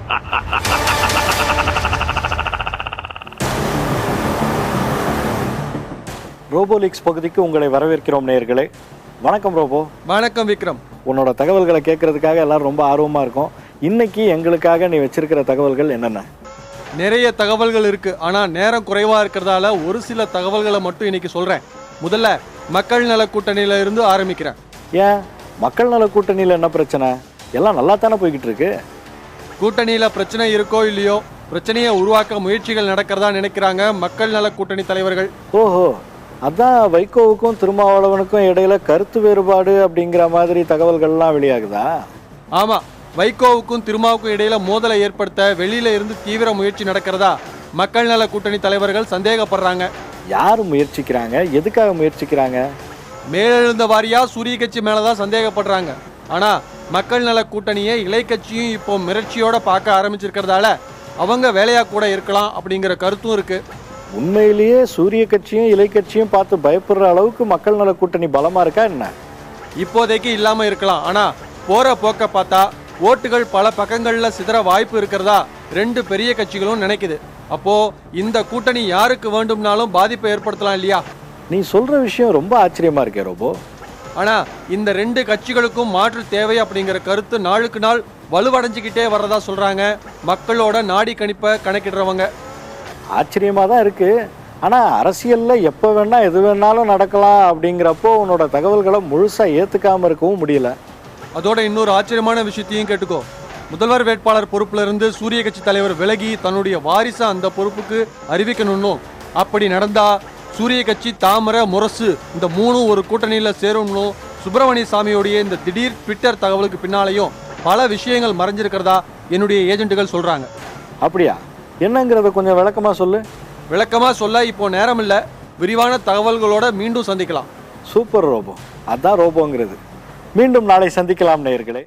ரோபோலிக்ஸ் பகுதிக்கு உங்களை வரவேற்கிறோம் நேயர்களே. வணக்கம் ரோபோ. வணக்கம் விக்ரம். உன்னோட தகவல்களை கேட்கறதுக்காக எல்லாரும் ரொம்ப ஆர்வமா இருக்கும். இன்னைக்கு எங்களுக்காக நீ வச்சிருக்கிற தகவல்கள் என்னென்ன? நிறைய தகவல்கள் இருக்கு. ஆனா நேரம் குறைவா இருக்கிறதால ஒரு சில தகவல்களை மட்டும் இன்னைக்கு சொல்றேன். முதல்ல மக்கள் நல கூட்டணியில இருந்து ஆரம்பிக்கிறேன். ஏன் மக்கள் நல கூட்டணியில என்ன பிரச்சனை? எல்லாம் நல்லா தானே போய்கிட்டு இருக்கு. கூட்டணியில பிரச்சனை இருக்கோ இல்லையோ, பிரச்சனையை உருவாக்க முயற்சிகள் நடக்கிறதா நினைக்கிறாங்க மக்கள் நல கூட்டணி தலைவர்கள். ஓஹோ, அதான் வைகோவுக்கும் திருமாவளவனுக்கும் இடையில கருத்து வேறுபாடு அப்படிங்கிற மாதிரி தகவல்கள்லாம் வெளியாகுதா? ஆமா, வைகோவுக்கும் திருமாவுக்கும் இடையில மோதலை ஏற்படுத்த வெளியில இருந்து தீவிர முயற்சி நடக்கிறதா மக்கள் நல கூட்டணி தலைவர்கள் சந்தேகப்படுறாங்க. யாரு முயற்சிக்கிறாங்க? எதுக்காக முயற்சிக்கிறாங்க? மேலெழுந்த வாரியா சூரிய கட்சி மேலதான் சந்தேகப்படுறாங்க. ஆனா மக்கள் நல கூட்டணியை இலை கட்சியும் இப்போ மிரட்சியோட பார்க்க ஆரம்பிச்சிருக்கிறதால அவங்க வேலையா கூட இருக்கலாம் அப்படிங்கிற கருத்தும் இருக்கு. உண்மையிலேயே சூரிய கட்சியும் இலை கட்சியும் பார்த்து பயப்படுற அளவுக்கு மக்கள் நல கூட்டணி பலமா இருக்கா என்ன? இப்போதைக்கு இல்லாம இருக்கலாம். ஆனா போற போக்க பார்த்தா ஓட்டுகள் பல பக்கங்கள்ல சிதற வாய்ப்பு இருக்கிறதா ரெண்டு பெரிய கட்சிகளும் நினைக்குது. அப்போ இந்த கூட்டணி யாருக்கு வேண்டும்னாலும் பாதிப்பை ஏற்படுத்தலாம் இல்லையா? நீ சொல்ற விஷயம் ரொம்ப ஆச்சரியமா இருக்கே ரோபோ. ஆனா இந்த ரெண்டு கட்சிகளுக்கும் மாற்று தேவை அப்படிங்கிற கருத்து நாளுக்கு நாள் வலுவடைஞ்சுக்கிட்டே வர்றதா சொல்றாங்க மக்களோட நாடி கணிப்பை கணக்கிடுறவங்க. ஆச்சரியமா தான் இருக்கு. ஆனா அரசியல்ல எப்ப வேணா எது வேணாலும் நடக்கலாம் அப்படிங்கிறப்போ உன்னோட தகவல்களை முழுசா ஏத்துக்காம இருக்கவும் முடியல. அதோட இன்னொரு ஆச்சரியமான விஷயத்தையும் கேட்டுக்கோ. முதல்வர் வேட்பாளர் பொறுப்புல இருந்து சூரிய கட்சி தலைவர் விலகி தன்னுடைய வாரிசை அந்த பொறுப்புக்கு அறிவிக்கணும்னு, அப்படி நடந்தா சூரிய கட்சி, தாமரை, முரசு இந்த மூணும் ஒரு கூட்டணியில சேரும்னு சுப்பிரமணிய சாமியோடைய இந்த திடீர் ட்விட்டர் தகவலுக்கு பின்னாலையும் பல விஷயங்கள் மறைஞ்சிருக்கிறதா என்னுடைய ஏஜென்ட்டுகள் சொல்றாங்க. அப்படியா? என்னங்கிறத கொஞ்சம் விளக்கமா சொல்லு. விளக்கமா சொல்ல இப்போ நேரம் இல்லை. விரிவான தகவல்களோட மீண்டும் சந்திக்கலாம். Super robot. அதான் ரோபோங்கிறது. மீண்டும் நாளை சந்திக்கலாம் நேயர்களே.